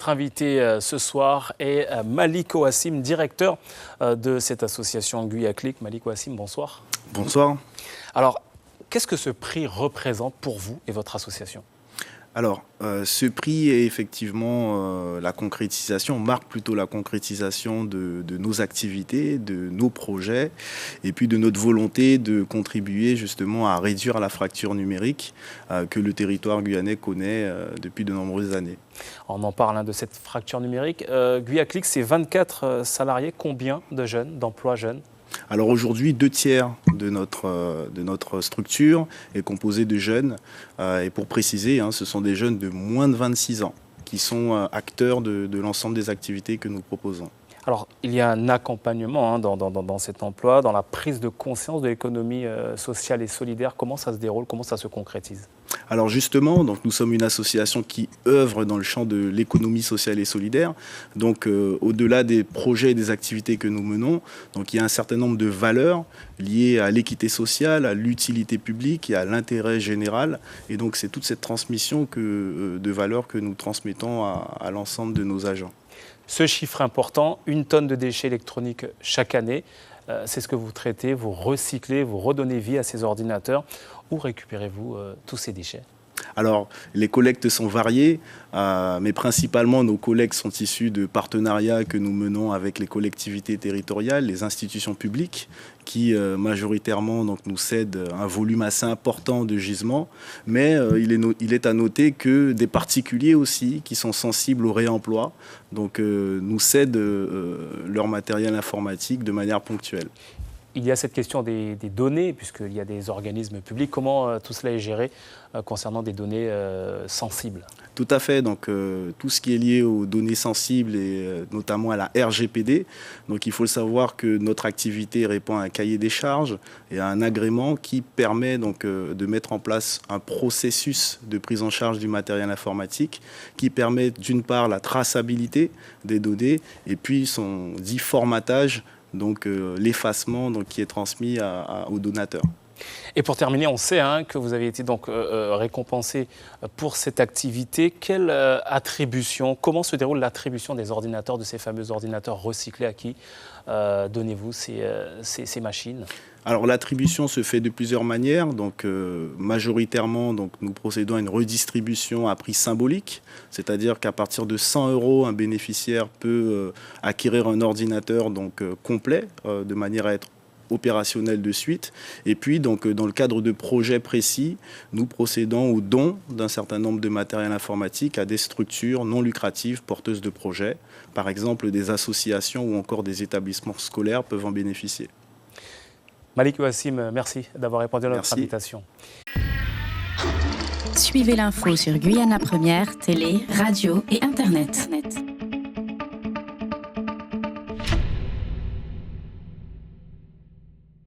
Notre invité ce soir est Malik Ouassim, directeur de cette association Guyaclic. Malik Ouassim, bonsoir. Bonsoir. Alors, qu'est-ce que ce prix représente pour vous et votre association ? Alors, ce prix est effectivement la concrétisation, marque plutôt la concrétisation de nos activités, de nos projets, et puis de notre volonté de contribuer justement à réduire la fracture numérique que le territoire guyanais connaît depuis de nombreuses années. On en parle de cette fracture numérique. Guyaclic, c'est 24 salariés. Combien de jeunes, d'emplois jeunes ? Alors aujourd'hui, 2/3 de notre structure est composée de jeunes. Et pour préciser, ce sont des jeunes de moins de 26 ans qui sont acteurs de l'ensemble des activités que nous proposons. Alors, il y a un accompagnement dans cet emploi, dans la prise de conscience de l'économie sociale et solidaire. Comment ça se déroule, comment ça se concrétise ? Alors justement, donc nous sommes une association qui œuvre dans le champ de l'économie sociale et solidaire. Donc au-delà des projets et des activités que nous menons, donc il y a un certain nombre de valeurs liées à l'équité sociale, à l'utilité publique et à l'intérêt général. Et donc c'est toute cette transmission de valeurs que nous transmettons à l'ensemble de nos agents. Ce chiffre important, 1 tonne de déchets électroniques chaque année, c'est ce que vous traitez, vous recyclez, vous redonnez vie à ces ordinateurs. Où récupérez-vous tous ces déchets ? Alors, les collectes sont variées, mais principalement nos collectes sont issues de partenariats que nous menons avec les collectivités territoriales, les institutions publiques, qui majoritairement donc, nous cèdent un volume assez important de gisements. Mais il est à noter que des particuliers aussi, qui sont sensibles au réemploi, donc, nous cèdent leur matériel informatique de manière ponctuelle. Il y a cette question des données, puisqu'il y a des organismes publics. Comment tout cela est géré concernant des données sensibles ? Tout à fait. Donc, tout ce qui est lié aux données sensibles et notamment à la RGPD. Donc, il faut le savoir que notre activité répond à un cahier des charges et à un agrément qui permet donc, de mettre en place un processus de prise en charge du matériel informatique qui permet d'une part la traçabilité des données et puis son dit formatage, donc l'effacement qui est transmis aux donateurs. Et pour terminer, on sait que vous avez été donc récompensé pour cette activité. Quelle attribution, comment se déroule l'attribution des ordinateurs, de ces fameux ordinateurs recyclés? À qui donnez-vous ces machines? Alors l'attribution se fait de plusieurs manières. Donc majoritairement, nous procédons à une redistribution à prix symbolique, c'est-à-dire qu'à partir de 100 €, un bénéficiaire peut acquérir un ordinateur complet de manière à être opérationnel de suite. Et puis, donc, dans le cadre de projets précis, nous procédons au don d'un certain nombre de matériel informatique à des structures non lucratives porteuses de projets. Par exemple, des associations ou encore des établissements scolaires peuvent en bénéficier. Malik Ouassim, merci d'avoir répondu à notre invitation. Suivez l'info sur Guyana Première, télé, radio et Internet.